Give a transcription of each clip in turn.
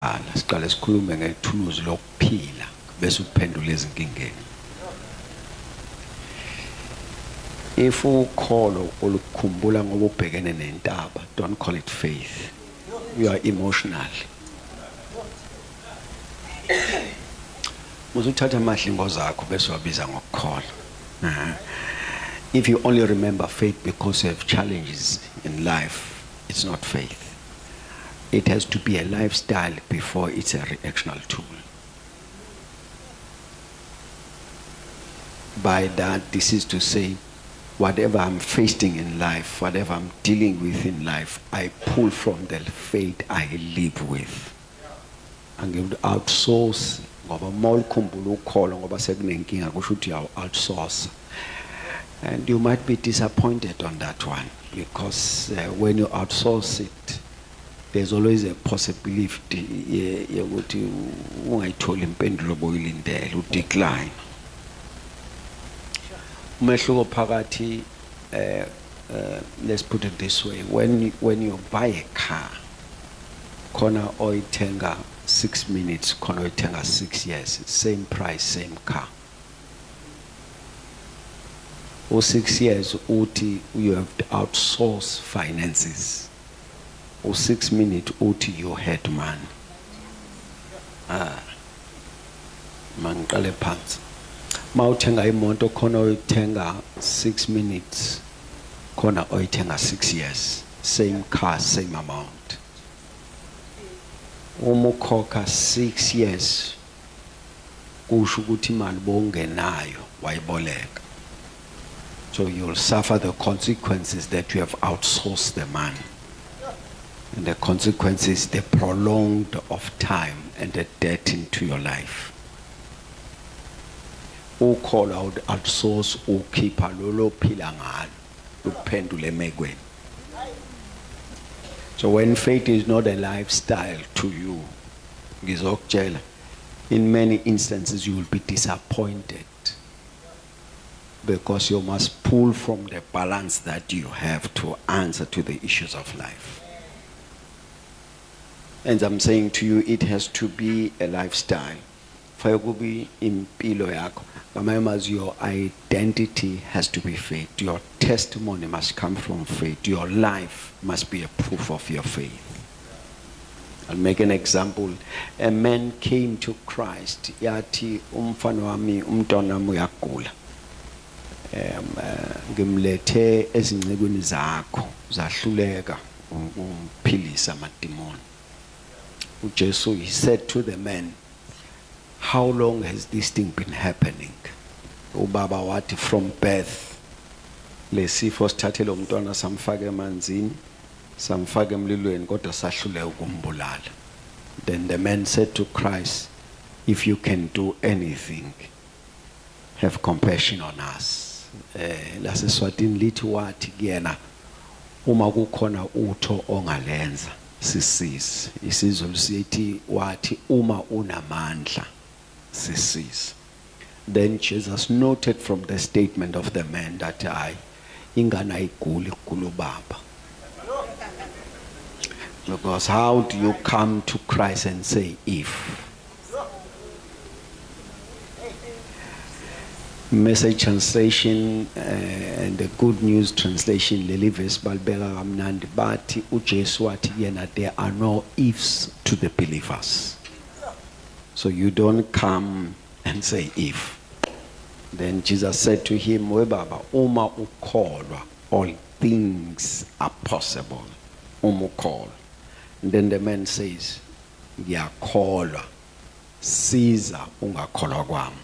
siqale sikhulume ngethuluzi lokuphila bese uphendula izinkingeni. If ukholo olukhumbula ngoba ubhekene nentaba, don't call it faith. You are emotional. Uzuthatha amahlingo zakho bese wabiza ngokukhola. If you only remember faith because you have challenges in life, it's not faith. It has to be a lifestyle before it's a reactional tool. By that, this is to say, whatever I'm facing in life, whatever I'm dealing with in life, I pull from the faith I live with. And give outsource. Outsource. And you might be disappointed on that one because when you outsource it, there's always a possibility you decline. Let's put it this way: when you buy a car, corner oil tenga 6 minutes, corner oil tenga 6 years, same price, same car. Or 6 years, OT, you have to outsource finances. Or 6 minutes, OT, your head man. Mangale pants. Mautenga imoto kono oitenga 6 minutes, kono oitenga 6 years. Same car, same amount. Umukoka 6 years. Kushukuti malbonge nayo, waiboleka. So you'll suffer the consequences that you have outsourced the man. And the consequences, the prolonged of time and the debt into your life. O call out outsource, o keep a lolo pilangan, upendule megwen. So when faith is not a lifestyle to you, in many instances you will be disappointed. Because you must pull from the balance that you have to answer to the issues of life. And I'm saying to you, it has to be a lifestyle. For your identity has to be faith. Your testimony must come from faith. Your life must be a proof of your faith. I'll make an example. A man came to Christ. Yati umfano wami umntwana muyagula. Ngimlethe ezincekweni zakho zahluleka umphilisa amadimoni. uJesu, he said to the man, how long has this thing been happening? Ubaba wathi, from birth. Lesifo sithathele umntwana samfaka emanzini, samfaka emlilweni kodwa sahluleka ukumbulala. Then the man said to Christ, if you can do anything, have compassion on us. Laseswatini lithi wathi kuyena, uma kukhona utho ongalenza sisize. Isizulu sithi wathi uma unamandla sisize. Then Jesus noted from the statement of the man that ingane ayiguli kulubaba. Because how do you come to Christ and say if? Message translation and the Good News translation, Lelives Balbera Ramnand Bati uJesu wathi yena, there are no ifs to the believers. So you don't come and say if. Then Jesus said to him, we baba uma ukholwa, all things are possible. Umukholwa. And then the man says, ngiyakholwa, siza ungakholwa kwami.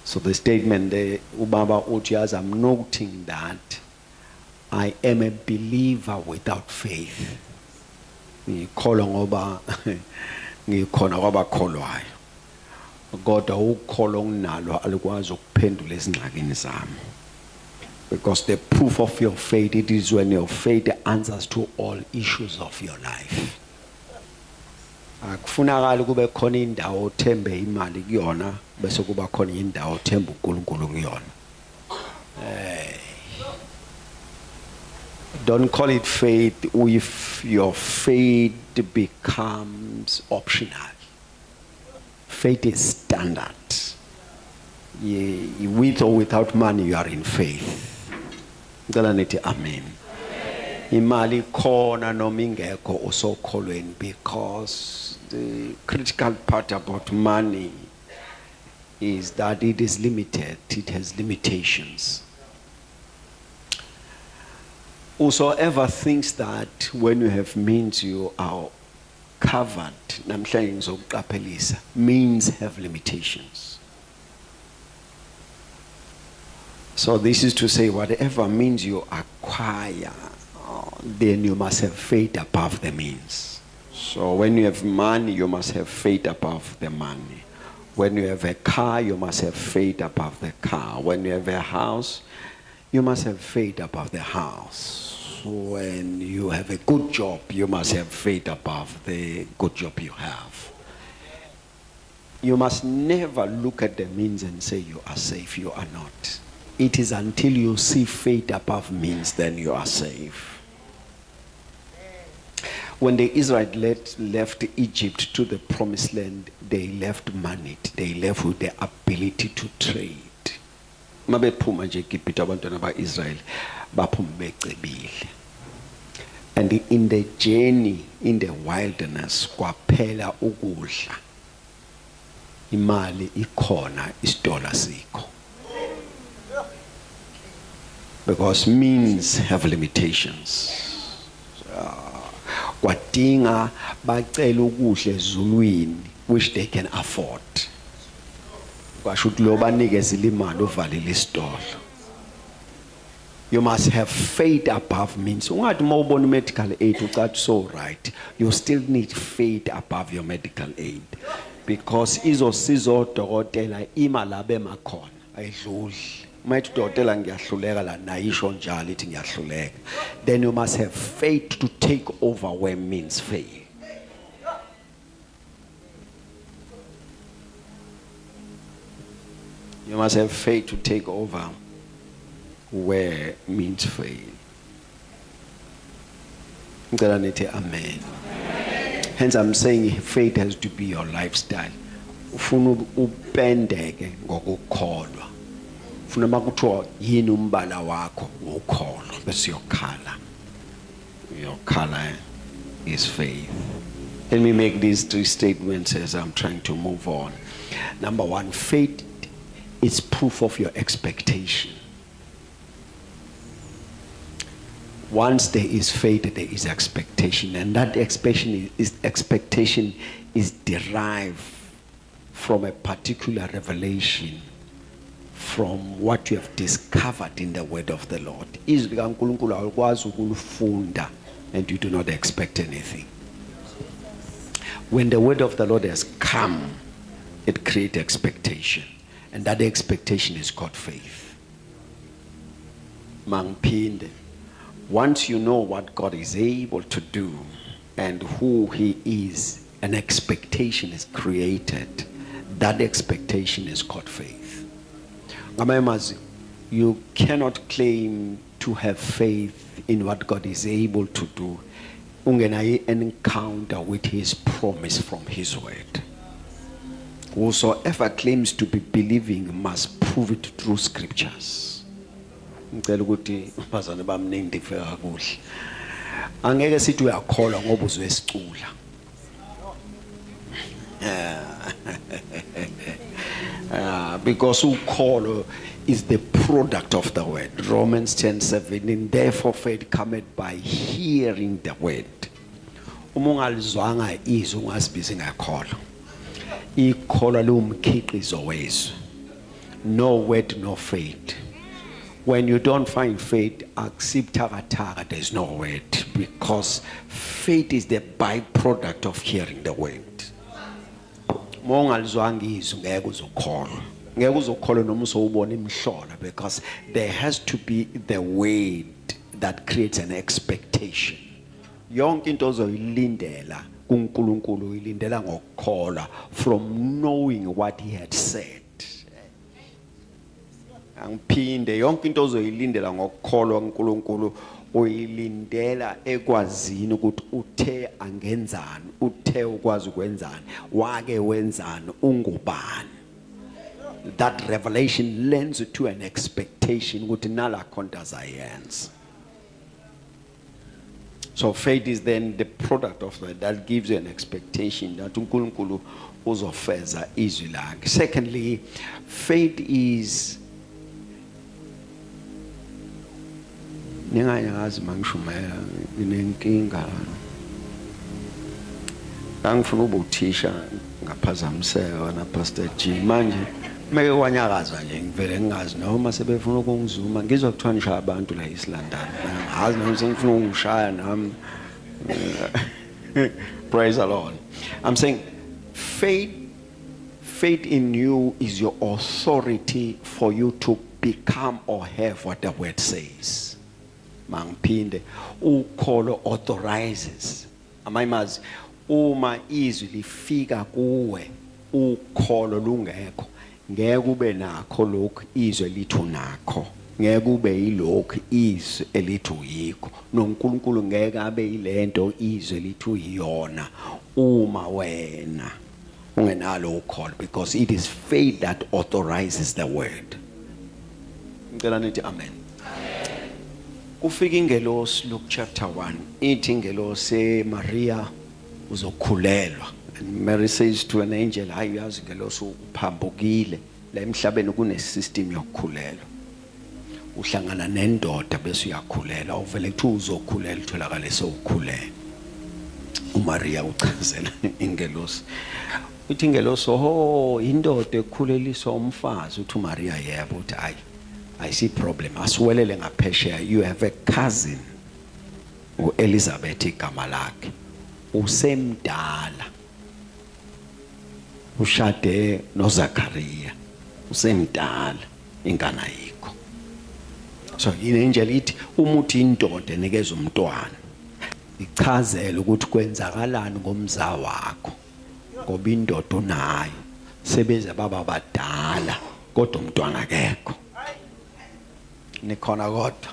So the statement there, Ubaba Uchiaz, I'm noting that I am a believer without faith. Ngikholwa ngoba ngikhona kwabakholwayo. Kodwa ukholwa onginalo alikwazi ukuphendula ezingxakini zami. Because the proof of your faith, it is when your faith answers to all issues of your life. Akufunakala kube khona indawo othembe imali kuyona bese kuba khona indawo othemba uNkulunkulu kuyona. Don't call it faith if your faith becomes optional. Faith is standard. With or without money, you are in faith. Amen. Imali khona noma ingekho usokholweni, because the critical part about money is that it is limited. It has limitations. Whosoever thinks that when you have means you are covered, means have limitations. So this is to say, whatever means you acquire, then you must have faith above the means. So when you have money, you must have faith above the money. When you have a car, you must have faith above the car. When you have a house, you must have faith above the house. When you have a good job, you must have faith above the good job you have. You must never look at the means and say you are safe. You are not. It is until you see faith above means, then you are safe. When the Israelites left Egypt to the promised land, they left money. They left with the ability to trade. And in the journey, in the wilderness, kwaphela ukudla. Imali ikhona, isdola sikho. Because means have limitations. Kwadinga bacela ukudla ezulwini which they can afford. Kwasho ukuthi lo banikezile imali uvalile isitolo. You must have faith above means. Ungathi mawubona medical aid ucathi so right. You still need faith above your medical aid. Because izosiza odokotela imali abemakhona ayidluli. Mayithi udokotela ngiyahluleka la nayisho njalo ithi ngiyahluleka. Then you must have faith to take over where means fail. You must have faith to take over where means fail. Amen. Hence I'm saying faith has to be your lifestyle. Ufuna upendeke ngokukholwa. Ufuna makuthiwa yini umbala wakho ukholwa. That's your color. Your color is faith. Let me make these three statements as I'm trying to move on. Number one, faith is proof of your expectation. Once there is faith, there is expectation, and that expectation is derived from a particular revelation, from what you have discovered in the word of the Lord. And you do not expect anything. When the word of the Lord has come, it creates expectation, and that expectation is called faith. Mangpinde. Once you know what God is able to do and who He is, an expectation is created. That expectation is called faith. You cannot claim to have faith in what God is able to do. An encounter with His promise from His word. Whosoever claims to be believing must prove it through scriptures. Ngicela ukuthi bazane bamningi ndifika kakuhle. Angeke sithi uyakholwa ngoba uzwesicula. Because ukholo is the product of the word. Romans 10:17. Therefore faith cometh by hearing the word. Uma ungalizwanga izwi ungasibizi ngakholwa. Ikholwa lumkhiqizo wezwi. No word, no faith. When you don't find faith, accept takataka, there's no word. Because faith is the byproduct of hearing the word. Because there has to be the word that creates an expectation. Yonke into ozoyilindela kuNkulunkulu uyilindela ngokukholwa, from knowing what He had said. Angiphinde yonke into ozoyilindela ngokukholwa kuNkulunkulu uyilindela ekwazini ukuthi uthe angenzani, uthe ukwazi ukwenzani, wake wenzani, ungubani. That revelation lends to an expectation ukuthi nala khona azayenza. So faith is then the product of that gives you an expectation that uNkulunkulu uzofeza izwi lakhe. Secondly, faith is ningayazi mangishumela nginenkinga. Angifuna ubuthisha ngaphazamiseka na Pastor G manje meke kwanyakaza nje ngivele ngingazi noma sebefuna ukungizuma ngizwa kuthiwa nishaya abantu la eSlondon. Hazi nami sengifuna ukungishaya nami. Praise the Lord. I'm saying faith in you is your authority for you to become or have what the word says. Mangphinde ukholo authorizes. Amayimazi uma izwi lifika kuwe ukholo lungekho ngeke ube nakho lokho izwi lithu nakho, ngeke ube yilokho izwi elithu yikho, noNkulunkulu ngeke abe yilento izwi lithu yiyona uma wena ungenalo ukholo, because it is faith that authorizes the word. Ngicela nithi amen. Kufika ingelosi Luke chapter 1 ithi ingelosi Maria uzokhulelwa. And Mary says to an angel, hayi yazi ngelosi uphambukile la emhlabeni kune system yokukhulelwa. Uhlangana nendoda bese uyakhulelwa, uvele kuthi uzokhulela utholakala sewukhulelwe. uMaria uchazela ingelosi. Uthi ingelosi indoda ekhuleliswa umfazi. Uthi uMaria yebo. Uthi I see problem. Asiwelele ngaphesheya. You have a cousin uElizabeth igama lakhe. Usemdala. Ushade noZakaria. Usemdala ingane yikho. So inangel ithi umuthi indoda enikeza umntwana. Ichazela ukuthi kwenzakalani ngomza wakho. Ngoba indoda unayo. Sebeze baba badala kodwa umntwana akekho. Nikhona kodwa.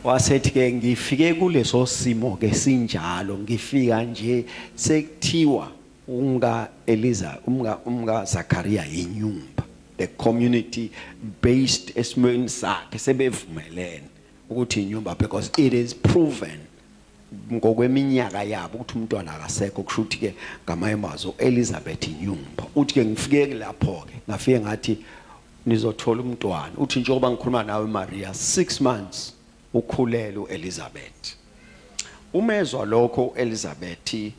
Wasethi ke ngifike kuleso simo ke sinjalo, ngifika nje sekuthiwa umka Zakaria inyumba. The community based esimweni sakhe sebevumelene ukuthi inyumba, because it is proven ngokweminyaka yabo ukuthi umntwana akasekho. Kusho ukuthi ke ngamayemazo Elizabeth inyumba. Uthi ke ngifike lapho ke ngafike ngathi nizothola umntwana. Uthi njengoba ngikhuluma nawe Maria 6 months ukhulele uElizabeth. Umezwa lokho uElizabeth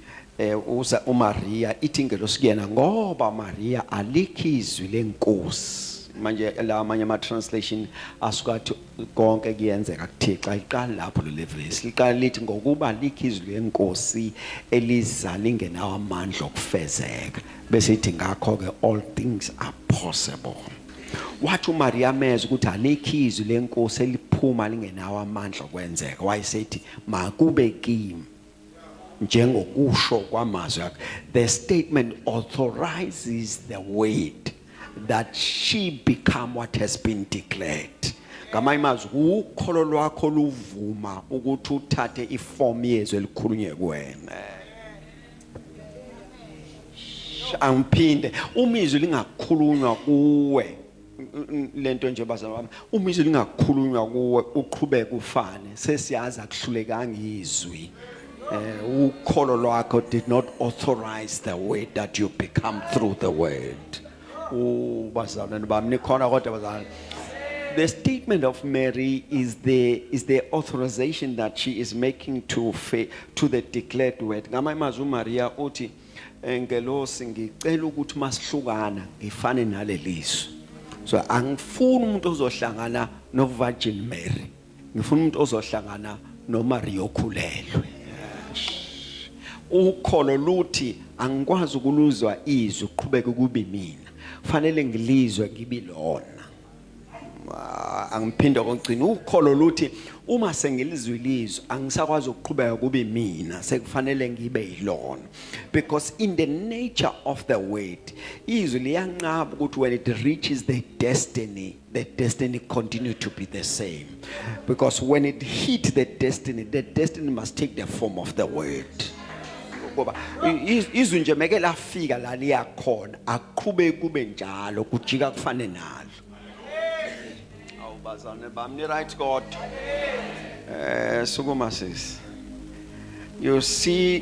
uza uMaria ithi ingelosi kuyena ngoba Maria alikhizwi lenkosi. Manje la amanye ama translation asukathi konke kuyenzeka kuThixo. Ayiqali lapho lo verse. Liqala lithi ngokuba likhizwi lenkosi eliza lingenawo amandla okufezeka. Bese ithi ngakho ke all things are possible. Wathi uMaria mezwe ukuthi alikhizwi lenkosi eliphuma lingenawo amandla okwenzeka. Wayesethi makube kimi njengokusho kwamazwi akhe. The statement authorizes the word that she become what has been declared. Ngamanye amazwi ukholo lwakho luvuma ukuthi uthathe iform yezwe elikhulunywe kuwena. Amphinde umizwi lingakhulunywa kuwe lento nje bazalwane, umizwi lingakhulunywa kuwe uqhubeka ufane sesiyazi akuhlulekanga izwi. Ukholo lwakho did not authorize the word that you become through the word. Bazalwane bami nikhona kodwa bazalwane. The statement of Mary is the authorization that she is making to the declared word. Ngamanye amazwi uMaria uthi ngelosi ngicela ukuthi masihlukana ngifane nalelizwi. So angifuni umuntu ozohlangana no Virgin Mary. Ngifuna umuntu ozohlangana no Maria okhulelwe. Ukholo luthi angikwazi ukuluzwa izwi uqhubeke kubi mina. Fanele ngilizwe ngibilona. angiphinde kokugcina ukholo luthi uma sengilizwe ilizwe angisakwazi ukuqhubeka kube mina sekufanele ngibe yilona, because in the nature of the word izwi liyanqaba ukuthi when it reaches the destiny continue to be the same, because when it hit the destiny must take the form of the word. Ngoba izwi nje meke lafika la liyakhona aqhubeke kube njalo kujika kufane nalo. Awubazane bami right God. Sukuma sis. You see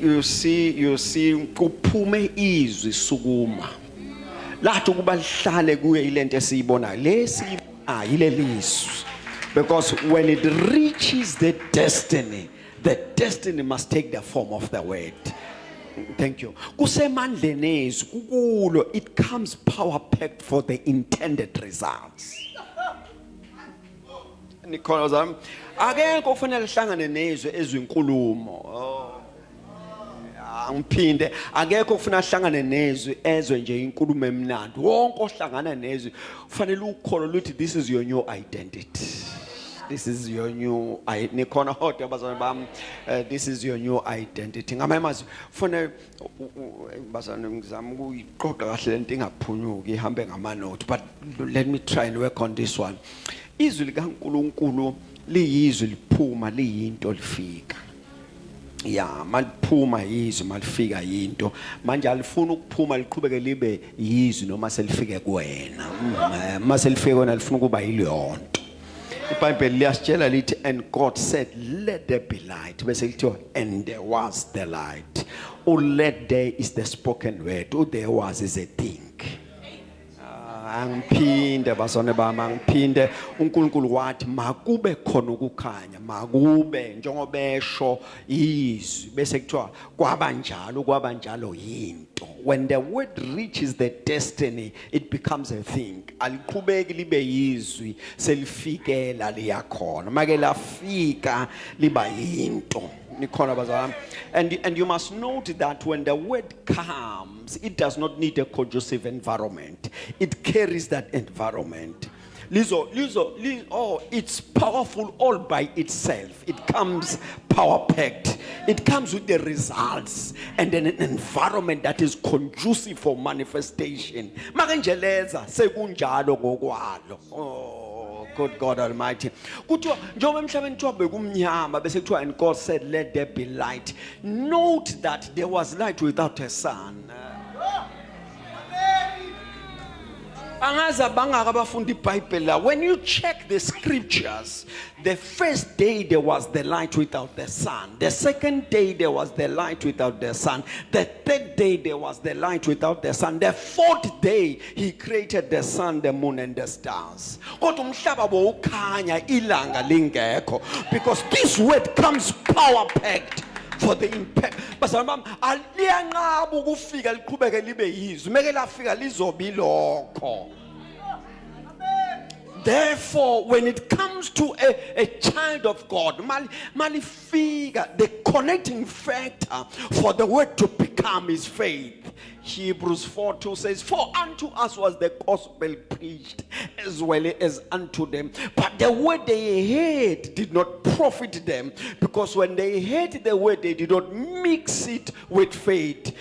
kuphume izwi sukuma. Lathi kuba lihlale kuye ilento esiyibona lesi ile lizwi, because when it reaches the destiny must take the form of the word. Thank you. Kusemandleni ezwi kukulo, it comes power packed for the intended results. Nikhona zami akekho kufanele hlangane nezwe ezinkulumo. Angiphinde akekho kufuna hlangane nezwe ezwe nje inkulumo emnandi. Wonke ohlangana nezwe kufanele ukholo luthi this is your new identity. This is your new nikhona hodwa bazana bami, this is your new identity. Ngamamazi funa bazana ngizama ukuyiqoqa kahle lento ingaphunyuki ihambe ngamanothi, but let me try and work on this one. Izwi likaNkulunkulu liyizwi liphuma liyinto lifika. Yeah, maliphuma yizwi malifika yinto manje alifuna ukuphuma liqhubeke libe yizwi noma selifike kuwena. Mase lifike kuwena lifuna kuba yilonto. iBhayibheli liyasitshela lithi and God said let there be light, bese lithiwa and there was the light. Let there is the spoken word, there was is a thing. Angiphinde basone bami angiphinde uNkulunkulu wathi makube khona ukukhanya, makube njengobesho izwi bese kuthiwa kwabanjalo yinto. When the word reaches the destiny it becomes a thing. Aliqhubeki libe yizwi selifikela liyakhona, make lafika liba yinto. And you must note that when the word comes, it does not need a conducive environment. It carries that environment. It's powerful all by itself. It comes power packed. It comes with the results and then an environment that is conducive for manifestation. Makanjeleza sekunjalo ngokwalo. Good God Almighty. Kuthiwa njengoba emhlabeni kuthiwa bekumnyama bese kuthiwa and God said let there be light. Note that there was light without a sun. When you check the scriptures, the first day there was the light without the sun. The second day there was the light without the sun. The third day there was the light without the sun. The fourth day he created the sun, the moon and the stars. Because this word comes power packed for the impact. Therefore, when it comes to a child of God, the connecting factor for the word to become is faith. Hebrews 4:2 says, for unto us was the gospel preached as well as unto them. But the word they heard did not profit them, because when they heard the word, they did not mix it with faith.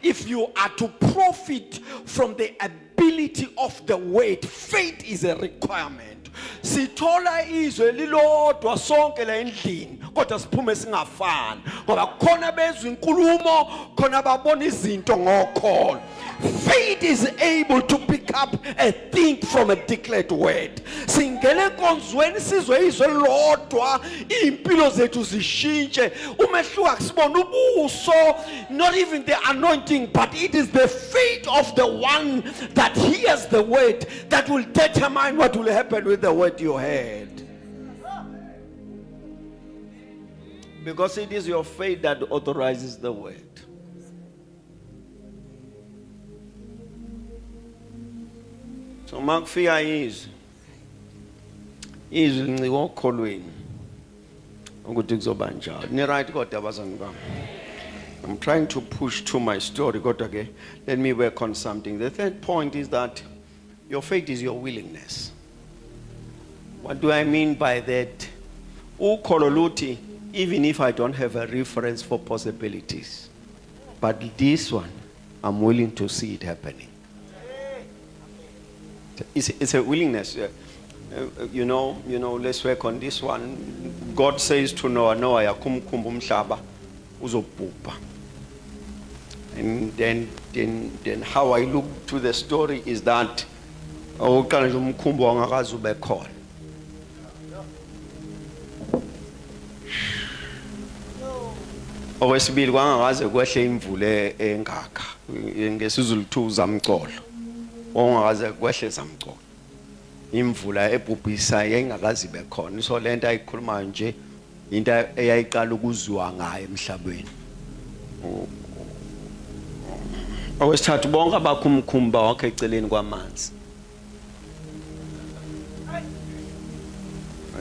If you are to profit from the ability of the word, faith is a requirement. Sithola izwe lilodwa sonke la endlini kodwa siphume singafani ngoba khona bezwe inkulumo khona babona izinto ngokholo. Faith is able to pick up a thing from a declared word. Singele enkonzweni sizwe izwe lodwa impilo zethu zishintshe. Umehluko akusibona ubuso, not even the anointing, but it is the faith of the one that hears the word that will determine what will happen with the word you heard. Because it is your faith that authorizes the word. So makufika izwi lincike okholweni ukuthi kuzoba njalo. Ni right kodwa abazangi bami. I'm trying to push to my story. Got okay. Let me work on something. The third point is that your faith is your willingness. What do I mean by that? Ukololuti, even if I don't have a reference for possibilities, but this one, I'm willing to see it happening. It's a willingness. You know, let's work on this one. God says to Noah, Noah, yakum kumbum shaba, uzobhubha. And then how I look to the story is that oqala nje umkhumbi wangakazi ube khona. Okwesibili kwangakaze kwehle imvule engaka ngesizulu 2 zamcolo. Ongakaze kwehle zamcolo. Imvula ebhubhisa yayingakazi bekhona. So lento ayikhuluma nje into eyayiqala ukuzwa ngayo emhlabeni. Okwesithathu bonke abakhumkhumba wakhe eceleni kwamanzi.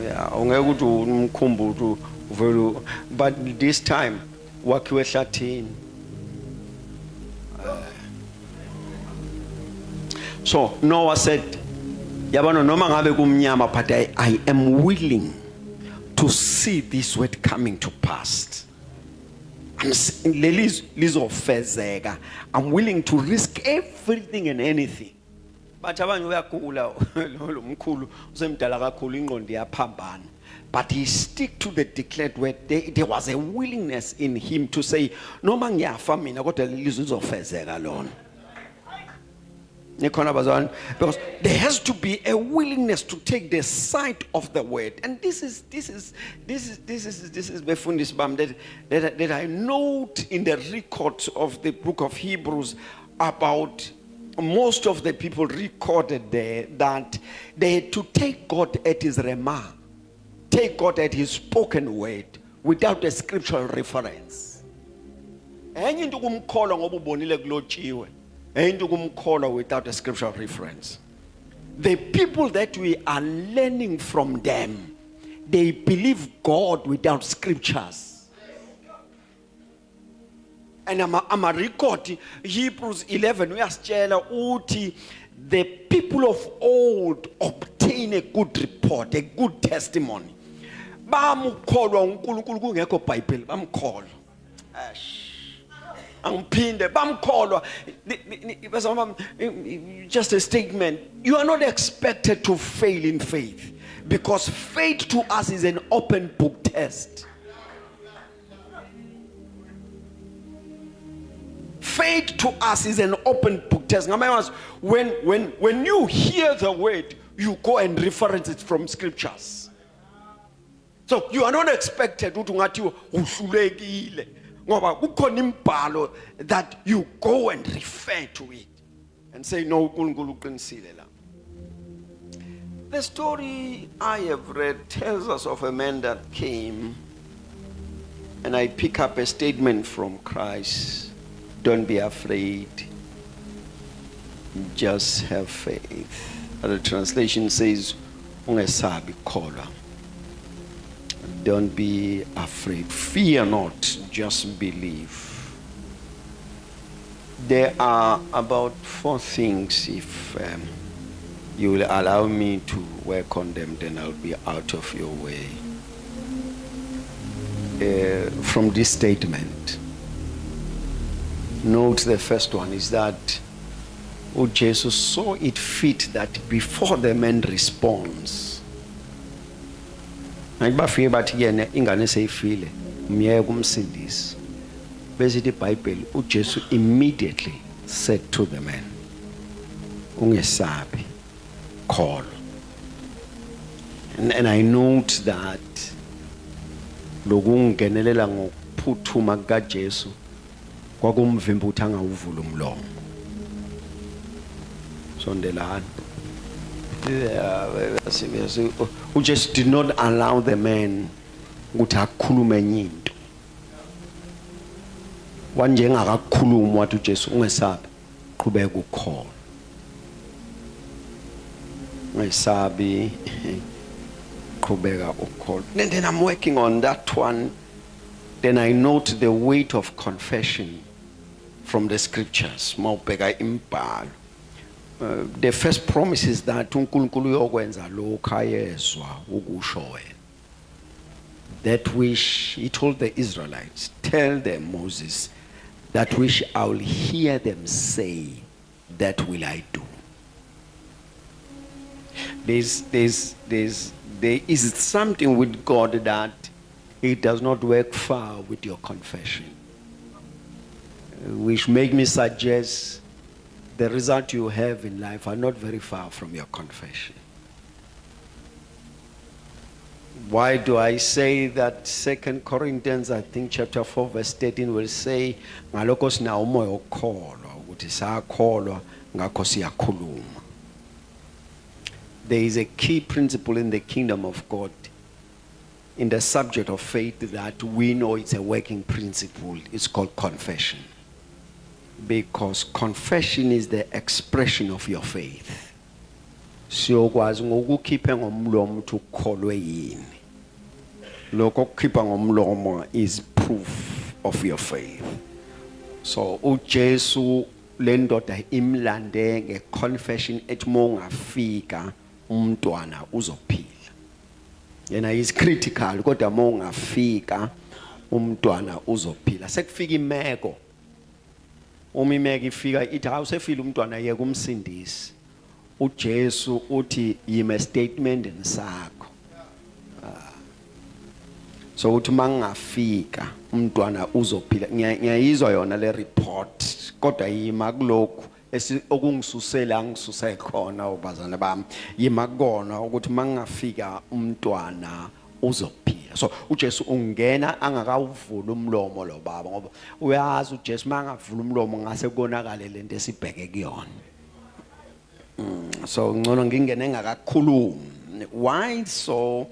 Yeah, ungeke ukuthi umkhumbulo uvela, but this time wakhiwe ehlathini. So Noah said, yabona noma ngabe kumnyama, but I am willing to see this word coming to pass. I'm willing to risk everything and anything. But abanye uyagula lo mkhulu usemdala kakhulu ingqondo iyaphambana. But he stick to the declared word. There was a willingness in him to say, noma ngiyafa mina kodwa lelizwe lizofezeka lona. Because there has to be a willingness to take the side of the word, and this is befundis bam that I note in the records of the book of Hebrews about most of the people recorded there that they had to take God at his rema, take God at his spoken word without a scriptural reference. Enye into kumkholwa ngoba ubonile kulotshiwe. Without a scriptural reference. The people that we are learning from them, they believe God without scriptures. And I'm a record Hebrews 11 uti the people of old obtain a good report, a good testimony. Bamukholwa uNkulunkulu kungekho Bible, bamkholwa. Just a statement. You are not expected to fail in faith, because faith to us is an open book test. Faith to us is an open book test. When you hear the word, you go and reference it from scriptures. So you are not expected that you go and refer to it and say no. The story I have read tells us of a man that came, and I pick up a statement from Christ: don't be afraid, just have faith. The translation says, ungesabi kholwa. Don't be afraid. Fear not, just believe. There are about 4 things. If you will allow me to work on them, then I'll be out of your way. From this statement, note the first one is that Jesus saw it fit that before the man responds, ayibafike bathi yena ingane seyifile umyeke kumsindisi bese iBhayibheli uJesu immediately said to the man, ungesabi, call. And I note that lokungenelela ngokuphuthuma kukaJesu kwakumvimba ukuthi angawuvula umlomo. Sondelana. Who just did not allow the man ukuthi akhulume enye into. Wanje ngakakhuluma wathi uJesu ungesabi, qhubeka ukukholwa. Ungesabi, qhubeka ukukholwa. And then I'm working on that one then I note the weight of confession from the scriptures. The first promise is that uNkulunkulu uyokwenza lokho ayezwa ukusho wena. That which he told the Israelites, tell them, Moses, that which I will hear them say, that will I do. There is something with God that it does not work far with your confession, which make me suggest the result you have in life are not very far from your confession. Why do I say that? 2 Corinthians, I think chapter 4 verse 13 will say, ngalokho sina umoya okholwa ukuthi sakholwa ngakho siyakhuluma. There is a key principle in the kingdom of God in the subject of faith that we know it's a working principle. It's called confession. Because confession is the expression of your faith. Siyokwazi ngokukhipha ngomlomo ukuthi ukholwe yini. Lokho okukhipha ngomlomo is proof of your faith. So uJesu le ndoda imlande ngeconfession ethi mongafika umntwana uzophila. Yena is critical kodwa mongafika umntwana uzophila. Sekufika imeko. Imeko ifika ithi awusefile umntwana yeke umsindisi. uJesu uthi yime statement sakho. So uthi mangafika umntwana uzophila. Ngiyayizwa yona le report kodwa yima kulokhu okungisusela ngisuse khona ubazana bami yima kona ukuthi mangafika umntwana uzophila. So uJesu ungena angakawuvula umlomo lo baba ngoba uyazi uJesu mangavula umlomo ngase konakale lento esibheke kuyona. So ngcono ngingene engakakhulumi. Why so?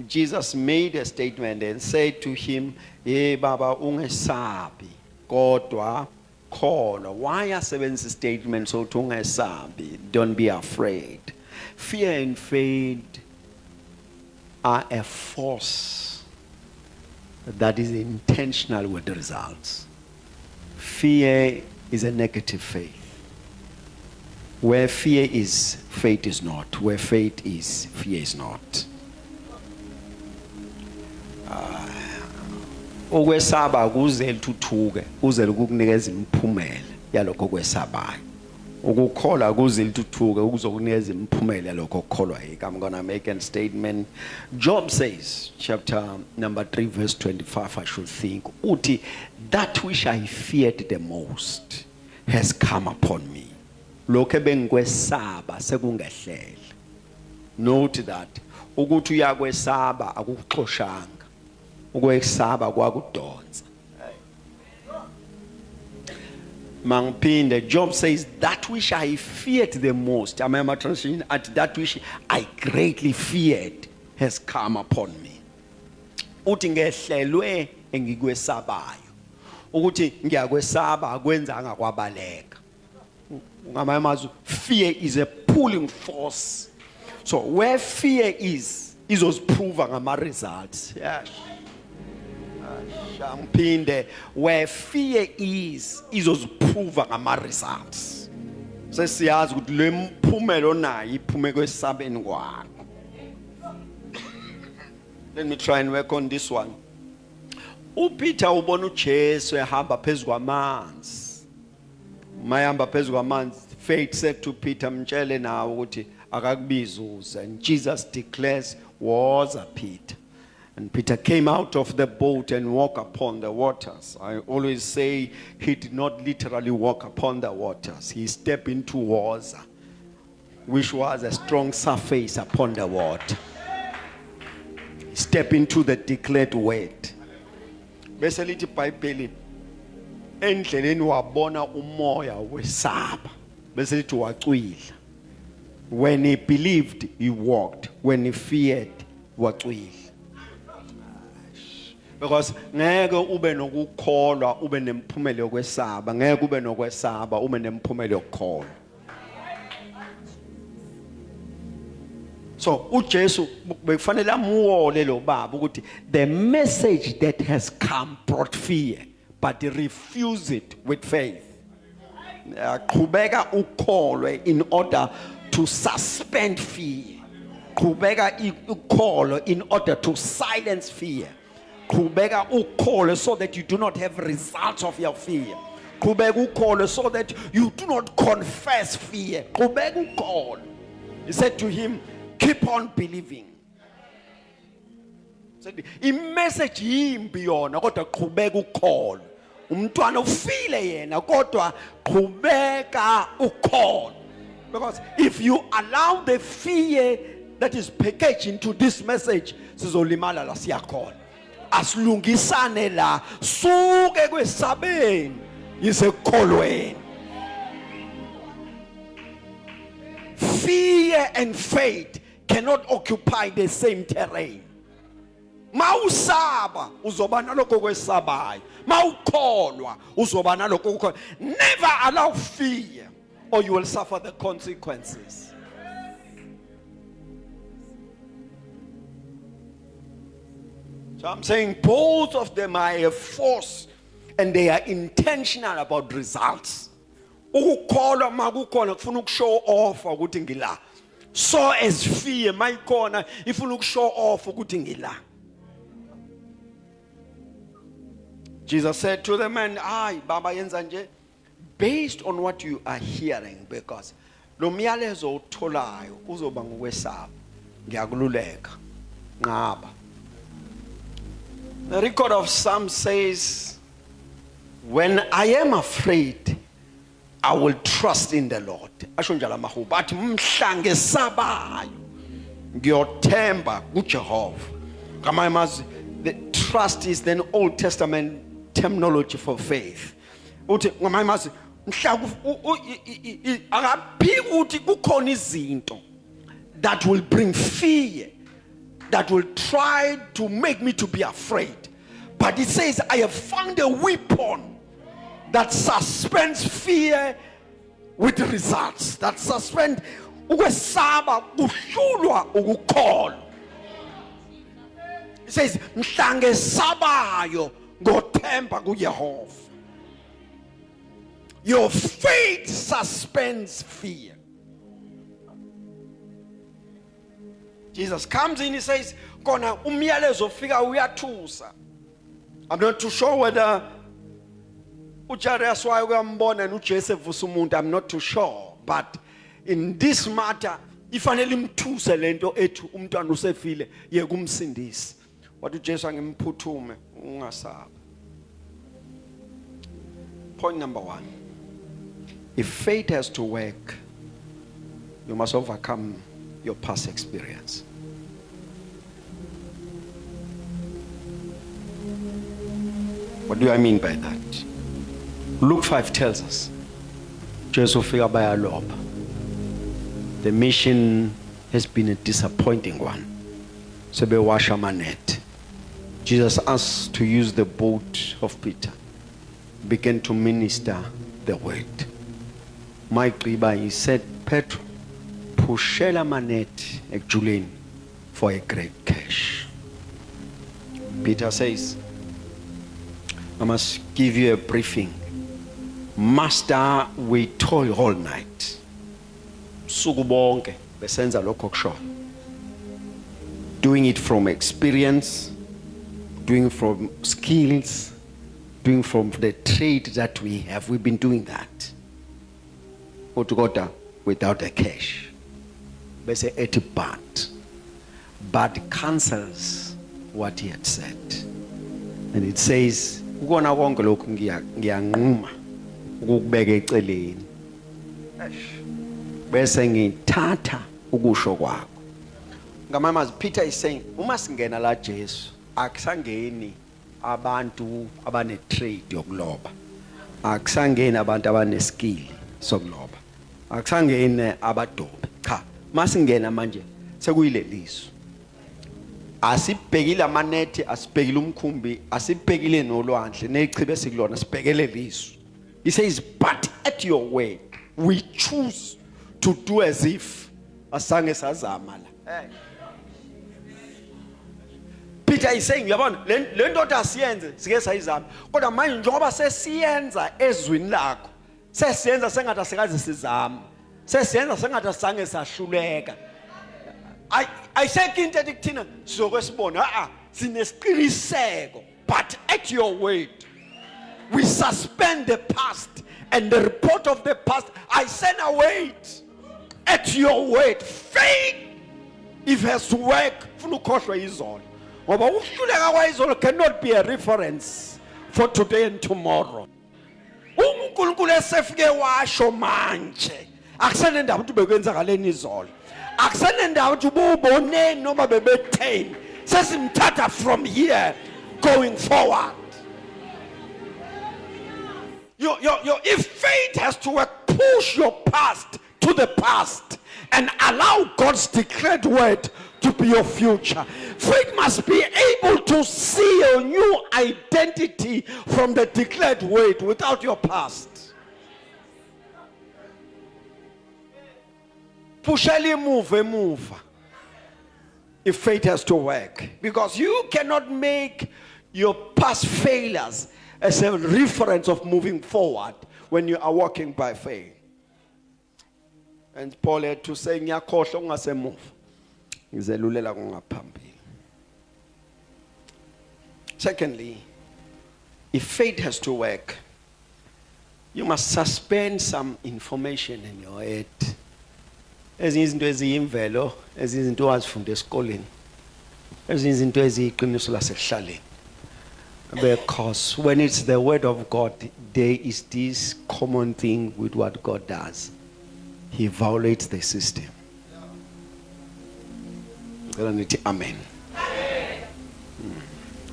Jesus made a statement and said to him, "Hey baba ungesabi kodwa khona." Why asebenzisa statement so ungesabi? Don't be afraid. Fear and faith are a force that is intentional with the results. Fear is a negative faith. Where fear is, faith is not. Where faith is, fear is not. Okwesaba kuze lithuthuke, kuze ukukunikeza imiphumela yalokho okwesabayo. Ukukholwa kuze lithuthuke ukuzokunikeza imiphumela yalokho okukholwa yiko. I'm going to make a statement. Job says, chapter number 3 verse 25, I should think, uthi, that which I feared the most has come upon me. Lokho bengikwesaba sekungehlele. Note that ukuthi uyakwesaba akukuxoshanga. Ukwesaba kwakudonsa. Mangphinde, Job says, that which I feared the most, am I translation at that which I greatly feared has come upon me. Uthi ngehlelwe engikwesabayo. Ukuthi ngiyakwesaba akwenzanga kwabaleka. Fear is a pulling force. So where fear is izosiprova ngama results. Yes. Where fear is izosiprova ngama results. Sesiyazi ukuthi le mphumelo nayo iphume kwesabeni kwakho. Let me try and work on this one. uPeter ubona uJesu ehamba phezulu kwamanzi. Mayamba phezulu kwamanzi, faith said to Peter, mtshele nawe ukuthi akakubiza uze. And Jesus declares, woza Peter. And Peter came out of the boat and walked upon the waters. I always say he did not literally walk upon the waters. He stepped into water, which was a strong surface upon the water. Step into the declared word. Bese lithi iBhayibheli endleleni wabona umoya wesaba bese lithi wacwila. When he believed, he walked. When he feared, wacwila. Because ngeke ube nokukholwa ube nemphumela yokwesaba, ngeke ube nokwesaba ube nemphumela yokukholwa. So uJesu bekufanele amuwole lo baba ukuthi the message that has come brought fear, but he refused it with faith. Qhubeka ukholwe in order to suspend fear. Qhubeka ukholwe in order to silence fear. Qhubeka ukholwe so that you do not have results of your fear. Qhubeka ukholwe so that you do not confess fear. Qhubeka ukholwe. He said to him, keep on believing. I-message yimbi yona kodwa qhubeka ukholwe. Umntwana ufile yena kodwa qhubeka ukholwe. Because if you allow the fear that is packaged into this message, sizolimala la siyakhona. Asilungisane la, suke kwesabeni yisekholweni. Fear and faith cannot occupy the same terrain. Mausaba uzoba naloko kwesabayo. Maukholwa uzoba naloko ukholwa. Never allow fear or you will suffer the consequences. So I'm saying both of them are a force and they are intentional about results. Ukukholwa makukhona kufuna ukushow off ukuthi ngila. So as fear mayikhona ifuna ukushow off ukuthi ngila. Jesus said to the man, "Ay baba yenza nje based on what you are hearing, because lo myalezo utholayo uzoba ngokwesaba. Ngiyakululeka. Ngaba." The record of Psalm says, "When I am afraid, I will trust in the Lord." Asho njalo amahubo athi mhla ngesabayo ngiyothemba kuJehova. Ngamanye amazwi, the trust is the Old Testament terminology for faith. Uthi ngamanye amazwi mhla akaphiki ukuthi kukhona izinto that will bring fear, that will try to make me to be afraid. But it says, I have found a weapon that suspends fear with results. That suspend ukwesaba kuhlulwa ukukholwa. It says mhla ngesabayo ngothemba kuYehova. Your faith suspends fear. Jesus comes in, he says, "Kona umyalezo ufika uyathusa." I'm not too sure whether uJarius waye uyambona noJesu evusa umuntu. I'm not too sure, but in this matter ifanele imthuse lento ethi umntwana usefile yeke umsindisi. Wathi uJesu angimphuthume ungasaba. Point number 1. If faith has to work, you must overcome your past experience. What do I mean by that? Luke 5 tells us, Jesu fika bayaloba. The mission has been a disappointing one. Sebewasha amanet. Jesus asked to use the boat of Peter. Began to minister the word. Mike Riba, he said, "Petro, pushela manet ekjuleni for a great catch." Peter says, "I must give you a briefing. Master, we toil all night. Suku bonke besenza lokho kusho. Doing it from experience, doing from skills, doing from the trade that we have. We've been doing that. Utukoda without a cash. Bese ethi but cancels what he had said. And it says, ukona konke lokhu ngiyanquma ukubeka eceleni. Bese ngithatha ukusho kwakho. Ngamamazi Peter is saying, uma singena la Jesu, akusangeni abantu abane trade yokuloba. Akusangeni abantu abane skill sokuloba. Akusangeni abadobi. Cha, masingena manje sekuyileliso. Asibhekile amanethi, asibhekile umkhumbi, asibhekile nolwandle nechibe sikulona sibhekele liso. He says, "But at your word we choose to do as if asange sazama la." Peter is saying, yabona le nto asiyenze sike sayizama kodwa manje njengoba sesiyenza ezwini lakho sesiyenza sengathi asikaze sizama sesiyenza sengathi asange sahluleka ayiseke into ekuthina sizokwesibona sinesiqiniseko but at your word we suspend the past and the report of the past. I send away at your word. Faith, if it has to work, cannot be a reference for today and tomorrow. uNkulunkulu esefike washo manje akusenendawo ukuthi bekwenzakaleni izolo akusenendawo ukuthi ububoneni noma bebetheni sesimthatha from here going forward. If faith has to work, push your past to the past and allow God's declared word to be your future. Faith must be able to see a new identity from the declared word without your past. Pushali move. If faith has to work, because you cannot make your past failures as a reference of moving forward when you are walking by faith. And Paul had to say, ngiyakhohlwa ungasemuva ngizelulela kungaphambili. Secondly, if faith has to work, you must suspend some information in your head. Ezinye izinto eziyimvelo, ezinye izinto wazifunde esikoleni, ezinye izinto eziyiqiniso lasekuhlaleni. Because when it's the word of God, there is this common thing with what God does. He violates the system. Amen.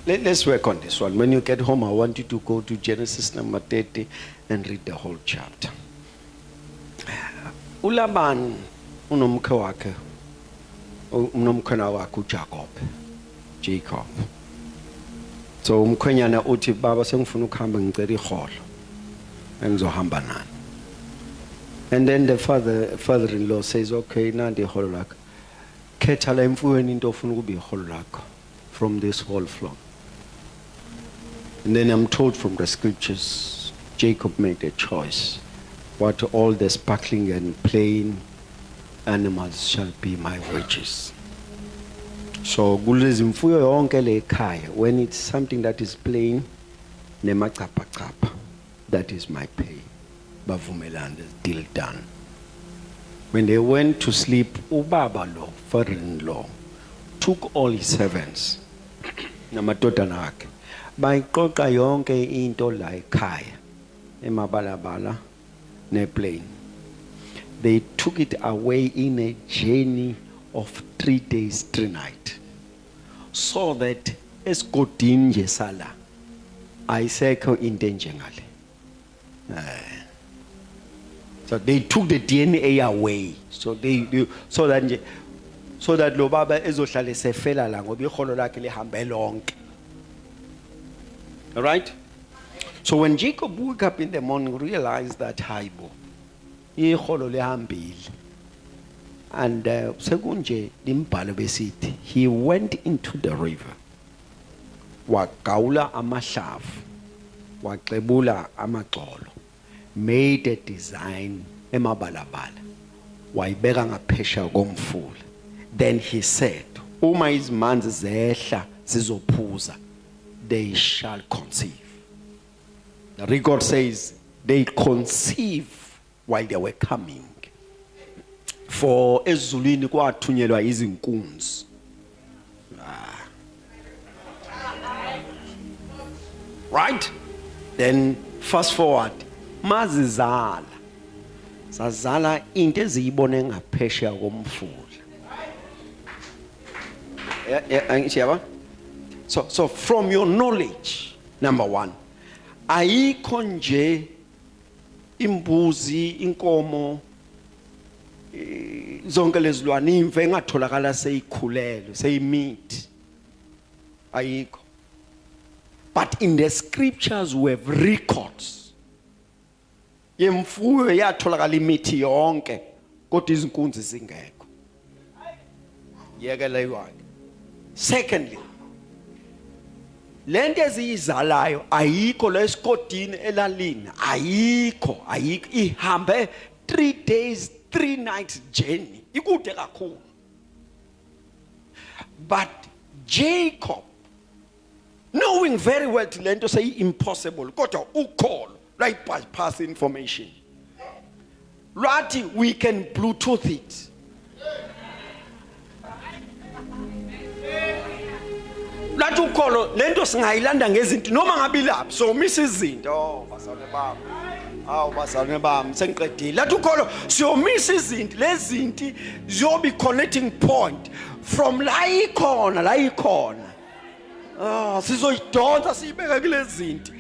Let's work on this one. When you get home, I want you to go to Genesis number 30 and read the whole chapter. uLaban unomkhe wakhe unomkhona wakhe Jacob. So umkhwenyana uthi baba sengifuna ukuhamba ngicela iholo engizohamba nani. And then the father-in-law says, okay, nandi iholo lakho khetha la emfuyweni into ofuna ukuba iholo lakho from this whole flock. And then I'm told from the scriptures Jacob made a choice. What all the sparkling and plain animals shall be my wages. So kulezi mfuyo yonke le ekhaya, when it's something that is plain nemacapacapa, that is my pay. Bavumelana, deal done. When they went to sleep, ubaba lo, father-in-law, took all his servants namadodana akhe bayiqoqa yonke into la ekhaya emabalabala neplain. They took it away in a journey of 3 days, 3 nights, so that esigodini nje sala ayisekho into enjengale. So they took the DNA away, so that lo baba ezohlala sefela la ngoba iholo lakhe lihambe lonke. All right? So when Jacob woke up in the morning, realized that haibo iholo lihambile. And sekunje limbhalo besithi he went into the river, wagawula amahlavu, waxebula amagxolo, made a design emabalabala, wayibeka ngaphesha komfula. Then he said, uma izmanzi zehla zizophuza, they shall conceive. The record says they conceive while they were coming. For ezulwini kwathunyelwa izinkunzi. Right? Then fast forward. Mazizala. Sazala into eziyibone ngaphesheya komfula. So from your knowledge, number one, ayikho nje imbuzi, inkomo, zonke lezilwane imve engatholakala seyikhulelwe, seyimeat. Ayikho. But in the scriptures we have records. Yemfuyo yatholakala imithi yonke kodwa izinkunzi zingekho. yekele kwakhe. Secondly, lento eziyizalayo ayikho la esigodini elalini, ayikho ihambe 3 days 3 nights journey, ikude kakhulu. But Jacob, knowing very well to lento say impossible, kodwa ukholo right bypass information, right, we can Bluetooth it. Lathi ukholo lento singayilanda ngezinto noma ngabe lapho so umisa izinto basane bami sengiqedile. Lathi ukholo siyomisa izinto lezinto ziyobe connecting point from la ikhona sizoyidonsa siyibeka kulezi zinto,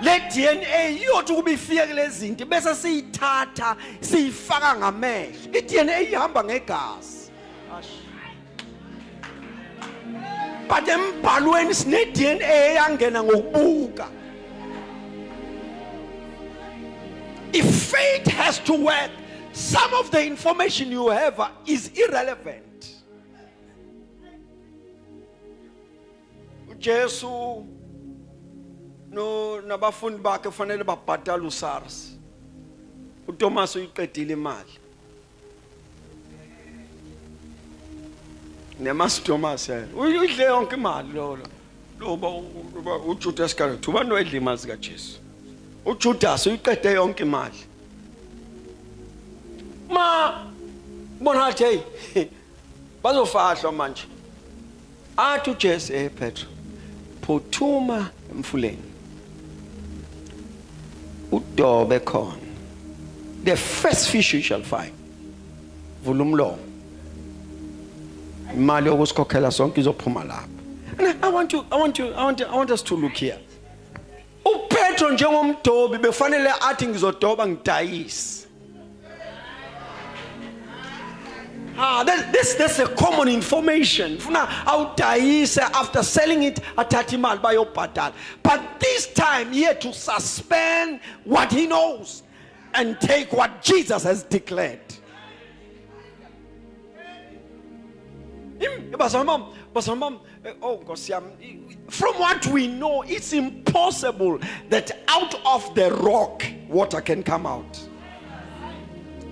le DNA iyothi kuba ifike kulezi zinto bese siyithatha siyifaka ngamehlo. I DNA ihamba ngegazi. But embhalweni sine DNA yangena ngokubuka. If faith has to work, some of the information you have is irrelevant. Jesu no nabafundi bakhe fanele babhatala uSARS. uThomas uyiqedile imali. Nemas Thomas uyidle yonke imali lo uJudas Iscariot ubani oyidla imali kaJesu. uJudas uyiqede yonke imali. Ma bona hey bazofahlwa manje. Athi uJesu Petro phuthuma emfuleni udobe khona, the first fish you shall find, vula umlomo, imali yokusikhokhela sonke izophuma lapha. And I want us to look here. uPetro njengomdobi befanele athi ngizodoba ngidayise. That's a common information. After selling it, but this time he had to suspend what he knows and take what Jesus has declared. From what we know, it's impossible that out of the rock water can come out.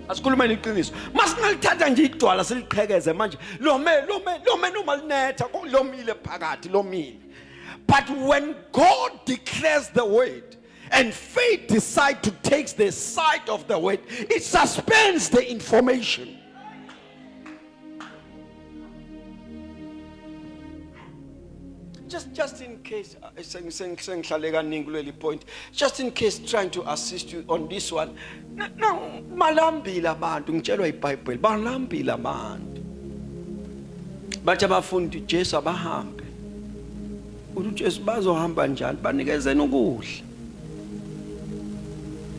Asikhuluma iqiniso masingalithatha nje idwala siliqhekeze manje lome noma linetha kulomile phakathi lomile. But when God declares the word and faith decides to take the side of the word, it suspends the information. Just in case, point, just in case trying to assist you on this one. Now, malambila abantu ngitshelwa iBhayibheli balambila abantu. Bathi abafundi Jesu abahambe. uJesu bazohamba njani banikezeni ukudla.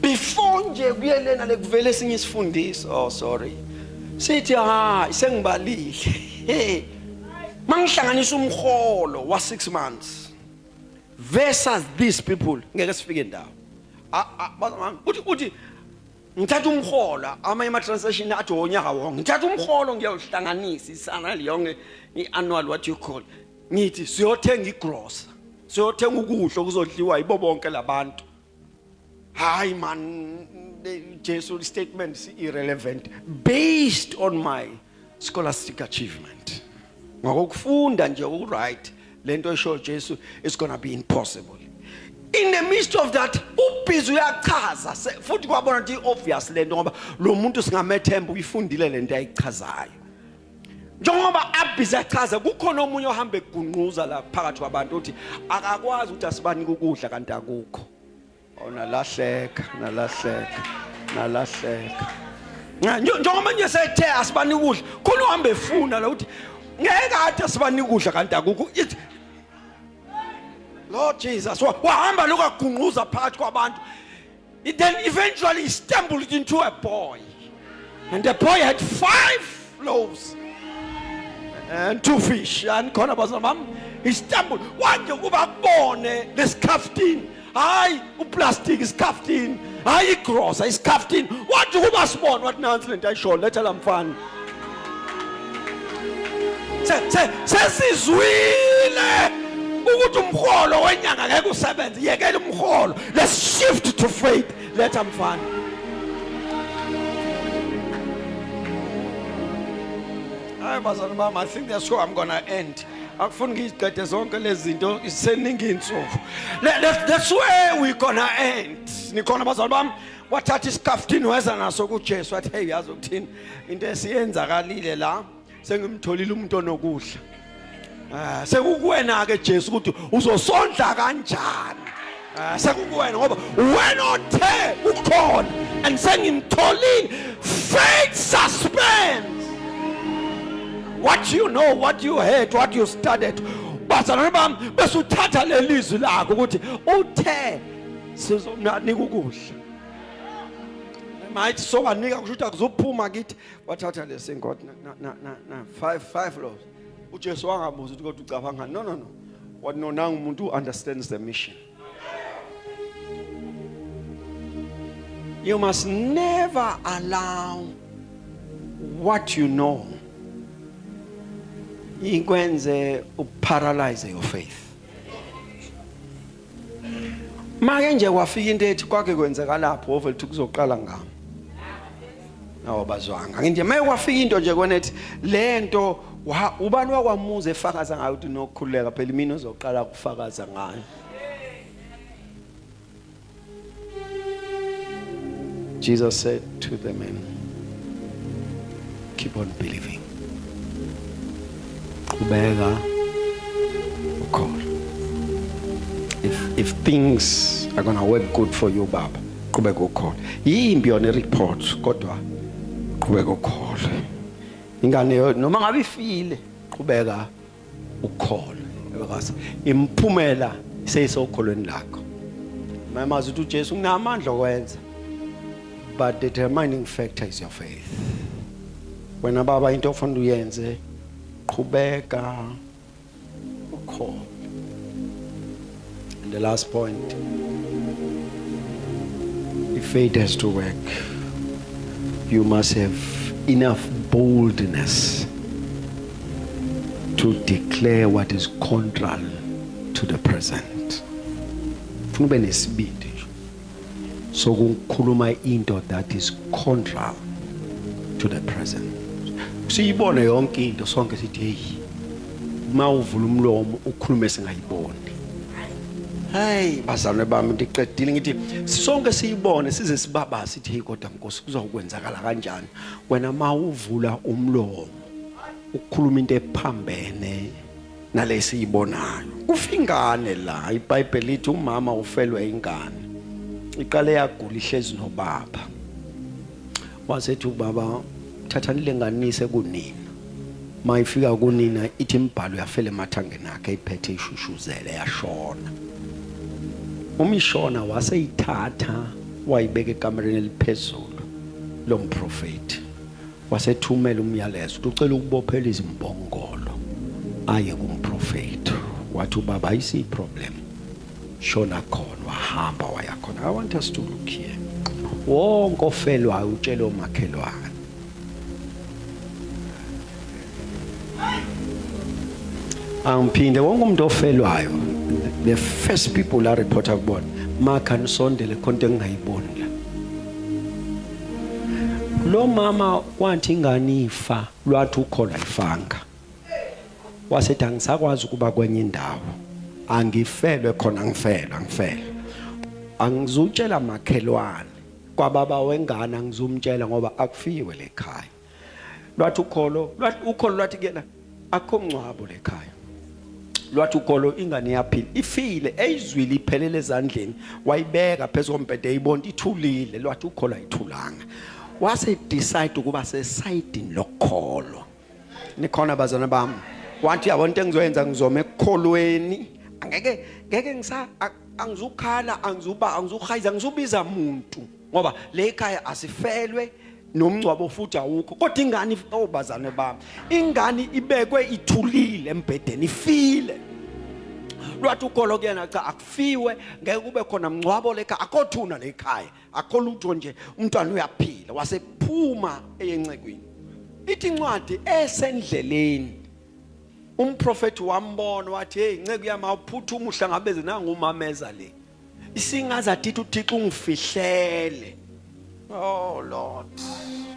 Before nje kuyelena lekuvele sinye isifundiso, sithi sengibalile. Mangihlanganisa umholo wa 6 months versus these people ngeke sifike ndawo. Uthi ngithatha umholo ama translation athi wonyaka wonke. Ngithatha umholo ngiyawuhlanganisa isana liyonke iannual what you call. Ngithi siyothenga igrocery. Siyothenga ukudla okuzodliwa yibo bonke labantu. Hayi man, Jesus statement is irrelevant based on my scholastic achievement. Ngokufunda nje right lento esho Jesu is going to be impossible. In the midst of that ubhizi uyachaza futhi kwabona ukuthi obvious lento ngoba lo muntu singamethemba uyifundile lento ayichazayo. Njengoba abhizi achaza kukhona omunye ohamba egunquza la phakathi kwabantu uthi akakwazi ukuthi asibanike ukudla kanti akukho. Nalahleka. Njengoba nje sethe asibanike ukudla khona uhambe efuna la uthi ngeke athi asibanike ukudla kanti akukho. Lord Jesus wahamba lokagunquza phakathi kwabantu. Then eventually he stumbled into a boy, and the boy had 5 loaves and 2 fish. And khona bazamam he stumbled wanje kuba kubone lesikhaftini. Hayi uplastic isikhaftini, hayi igrosa isikhaftini. Wanje kuba sibone what nansi lento ayisho letha lamfana. sesizwile ukuthi umholo wenyanga ngeke usebenze yekela umholo let's shift to faith let amfana hayi bazalwane bami I think that's how I'm gonna end akufuni ngiziqede zonke lezi zinto iseningi insuku that's where we gonna end nikhona bazalwane bami wathatha isikafutini weza naso kuJesu wathi hey yazi ukuthini into esiyenzakalile la sengimtholile umuntu onokudla sekukuwena ke Jesu ukuthi uzosondla kanjani sekukuwena ngoba wena othe ukhona and sengimtholile faith suspends what you know what you heard what you studied bazalwane bami bese uthatha lelizwi lakho ukuthi uthe sizonika ukudla might so banika kusho ukuthi akuzophuma kithi wathatha lesenkothi na 5 loaves uJesu wangabuza ukuthi kodwa ucabanga no wathi no nanga umuntu who understands the mission you must never allow what you know ikwenze uparalyze your faith make nje kwafika into ethi kwake kwenzeka lapho ovele kuzoqala ngami awabazwanga nje make kwafika into nje kwenethi lento ubani wakwamuza efakaza ngayo ukuthi nokukhuleka phela mina uzoqala ukufakaza ngayo Jesus said to the men keep on believing qhubeka ukhona if things are going to work good for you baba qhubeka ukhona yimbi yona report kodwa qhubeka ukhona ingane noma ngabe ifile qhubeka ukhona because imphumela seyisokholweni lakho mamazi ukuthi uJesu unamandla okwenza but the determining factor is your faith wena baba into ofanele uyenze qhubeka ukhona. And the last point, if faith has to work, you must have enough boldness to declare what is contrary to the present. Funube nesibindi so ukukhuluma into that is contrary to the present. Siyibone yonke into sonke sithi hey mawuvula umlomo ukhulume singayiboni. Hey bazalwane bami ndiqedile ngithi sonke siyibone size sibaba sithi hey kodwa Nkosi kuzokwenzakala kanjani wena mawuvula umlomo ukukhuluma into ephambene nalesiyibonayo. Ufingane la iBhayibheli lithi umama ufelwe ingane iqale yagula ihlezi nobaba wasethi ubaba thatha nilenganise kunina mayifika kunina ithi imbhalo yafela emathangeni akhe iphethe ishushuzele yashona. Umishona waseyithatha wayibeka ekamereni eliphezulu lomprofeti wasethumela umyalezo ucela ukubophela izimbongolo aye kumprofeti wathi ubaba ayisi problem shona khona wahamba wayakhona. I want us to look here. Wonke ofelwayo utshela omakhelwane amphinde wonke umuntu ofelwayo the first people la report akubona makha nisondele khonto engayiboni la. Lo mama wathi ingane ifa lwathi ukhona ifanga wasethi angisakwazi ukuba kwenye indawo angifelwe khona ngifela angizutshela makhelwane kwababa wengane angizumtshela ngoba akufiwe lekhaya. Lwathi ukholo lwathi kena akho mncwabo lekhaya. Lwathi ukholo ingane yaphila ifile eyizwile iphelele ezandleni wayibeka phezulu kombhede eyibona ithulile. Lwathi ukholo ayithulanga wase decide ukuba sesayidini lokholo. Nikhona bazana bami wathi yabona into engizoyenza ngizoma ekukholweni ngeke angizukhala angizukhayisa ngizubiza umuntu ngoba le ekhaya asifelwe nomncwabo futhi awukho kodwa ingane obazane bami ingane ibekwe ithulile embhedeni ifile. Lwathi ukholo kuyena cha akufiwe ngeke kube khona mncwabo lekhaya akothuna lekhaya akho lutho nje umntwana uyaphila wasephuma eyencekweni. Ithi incwadi esendleleni umprofeti wambona wathi hey nceke yami awuphuthuma uhlangabeze nangumameza le isingaza thithi uThixo ungifihlele oh Lord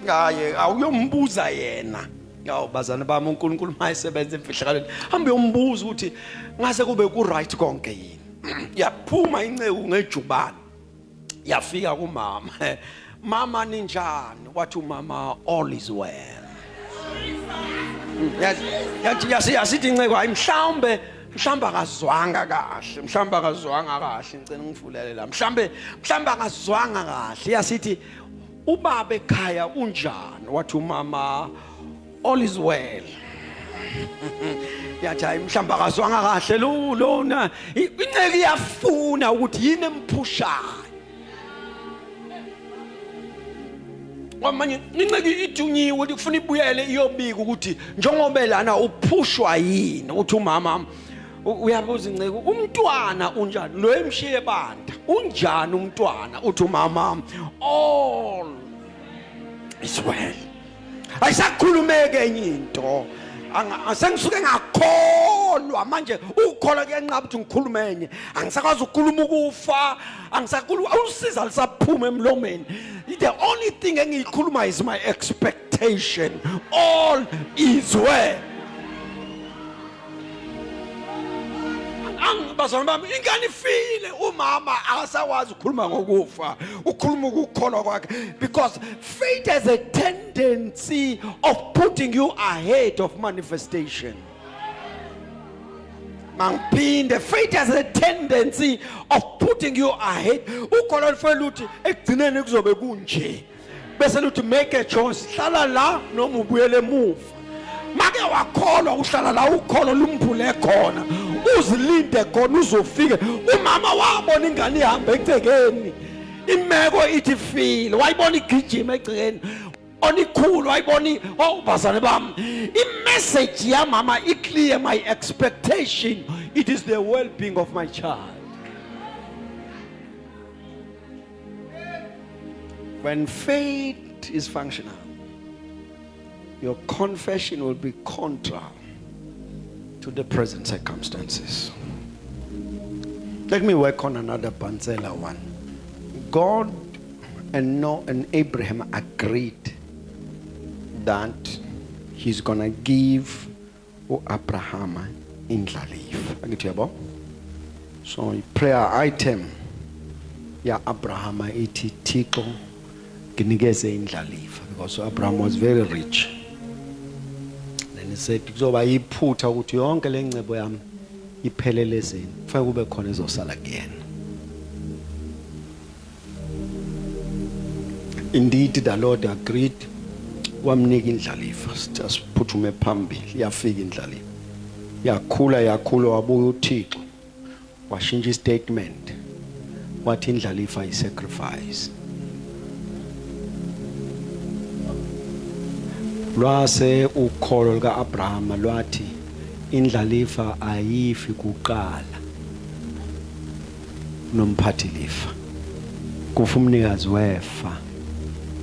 ngaye awuyombuza yena yaw bazana bami uNkulunkulu mayisebenza emfihlakaleni hambe uyombuza ukuthi ngase kube ku right konke yini yaphuma inceku ngejubane yafika kumama mama ninjani wathi umama all is well yasithi inceku hayi mhlawumbe akazwanga kahle ngicela ngivulele la mhlawumbe akazwanga kahle yasithi ubaba ekhaya unjani wathi umama all is well yathi hayi mhlawumbe akazwanga kahle lona inceku iyafuna ukuthi yini emphushayo kwamanye inceku idunyiwe ukuthi kufuna ibuyele iyobika ukuthi njengoba lana uphushwa yini uthi umama uyabuza inceku umntwana unjani lo emshiye banda unjani umntwana uthi umama all is well ayisakhulumeke enye into asengisuke ngakholwa manje ukukholwa kuyanqaba ukuthi ngikhulume enye angisakwazi ukukhuluma ukufa angisakhuluma usiza lisaphuma emlomeni the only thing engiyikhuluma is my expectation all is well angibazana bami ingane ifile umama akasakwazi ukukhuluma ngokufa ukhuluma ukukholwa kwakhe because faith has a tendency of putting you ahead of manifestation. Mangphinde faith has a tendency of putting you ahead. Ukholwa lifela uthi ekugcineni kuzobe kunje bese luthi make a choice hlala la noma ubuyele emuva make wakholwa uhlala la ukholo lumphule khona uzilinde khona uzofike umama wabona ingane ihamba egcekeni imeko ithi file wayibona igijima egcekeni onikhulu wayibona bazane bami imessage ya mama iclear my expectation it is the well-being of my child. When faith is functional, your confession will be contra to the present circumstances. Let me work on another Panzela one. God and Abraham agreed that he's gonna give Abraham indlalifa. So prayer item ya Abraham iti Thixo ginikeze indlalifa because Abraham was very rich. Then he said kuzoba iphutha ukuthi yonke lengcebo yami iphelele ezeni kufanele kube khona ezosala kuyena. Indeed the Lord agreed wamnika indlalifa just phuthume phambili yafika indlalifa yakhula wabuya uThixo washintsha istatement wathi indlalifa isacrifice. Lwase ukholo lika Abraham lwathi indlalifa ayifi kuqala nomphathi lifa kufa umnikazi wefa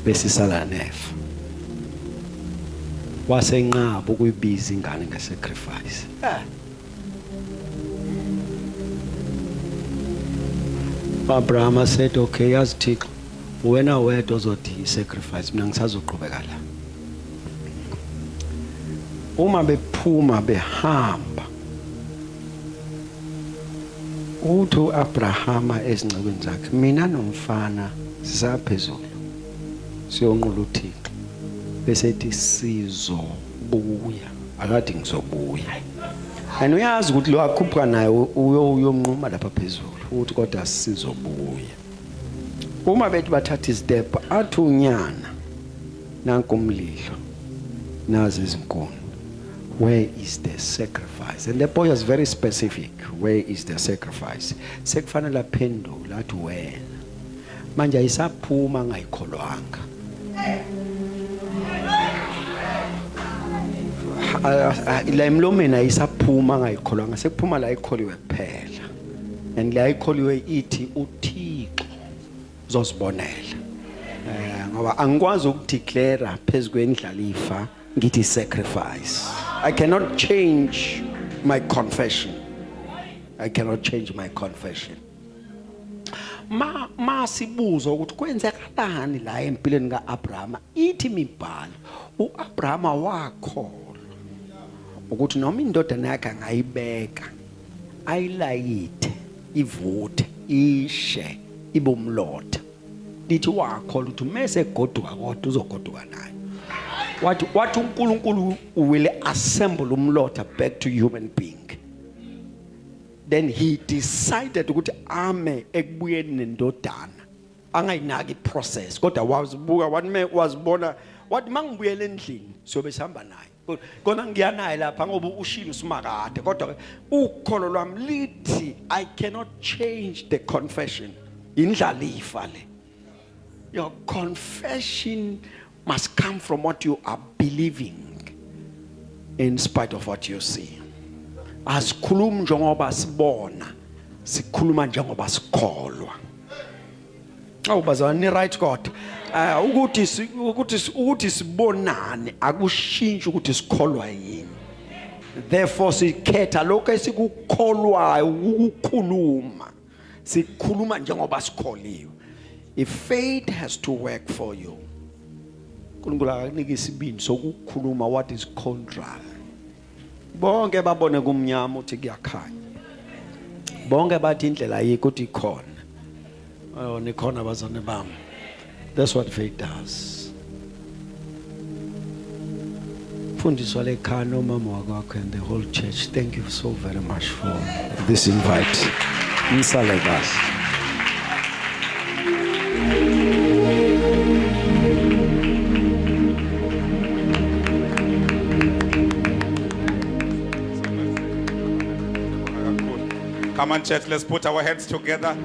besisala nefa wasenqaba ukuyibiza ingane ngesacrifice. Abraham said okay yazi Thixo wena wedwa ozothi sacrifice mina ngisazoqhubeka la. Uma bephuma behamba uthi uAbrahama ezingcebeni zakhe mina nomfana sisaphezulu siyonqula uThixo bese ethi sizobuya akade ngizobuya and uyazi ukuthi lo akhupha naye uyomnquma lapha phezulu uthi kodwa sizobuya. Uma bethi bathatha istep athi unyana nanku umlilo nazi izinkuni. Where is the sacrifice? And the boy was very specific. Where is the sacrifice? Sekufanele aphendula athi wena manje ayisaphuma ngayikholwanga. La emlomeni ayisaphuma ngayikholwanga sekuphuma la ikholiwe kuphela. And la ikholiwe ithi uThixo uzosibonela. Ngoba angikwazi ukudeclare phezulu kwendlalifa ngithi sacrifice. I cannot change My confession. I cannot change my confession. Ma sibuzo ukuthi kwenzekalani la empilweni kaAbrahama, ithi imibhalo uAbrahama wakholwa ukuthi noma indodana yakhe angayibeka ayilayithe ivuthe ishe ibe umlotha, lithi wakholwa ukuthi mase goduka kodwa uzogoduka naye. Wathi uNkulunkulu will assemble umlotha back to human being. Then he decided ukuthi ame ekubuyeni nendodana angayinaki process kodwa wazibuka wazibona wathi mangibuyele endlini siyobe sihamba naye kona ngiyanaye lapha ngoba ushilo simakade kodwa ukholo lwami lithi I cannot change the confession. Indlalifa le. Your confession must come from what you are believing in spite of what you see. Asikhulumi njengoba sibona, sikhuluma njengoba sikholwa. Awubazana ni right God. Ukuthi sibonane akushintsha ukuthi sikholwa yini. Therefore sikhetha lokho esikukholwayo ukukhuluma. Sikhuluma njengoba sikholiwe. If faith has to work for you, uNkulunkulu akakunika isibindi sokukhuluma what is contrary. Bonke babone kumnyama uthi kuyakhanya. Bonke bathi indlela yikho uthi ikhona. Oh nikhona bazane bami. That's what faith does. Fundiswa lekhaya nomama wakwakho and the whole church. Thank you so very much for this invite. Nisale kahle. Come on, church, let's put our hands together.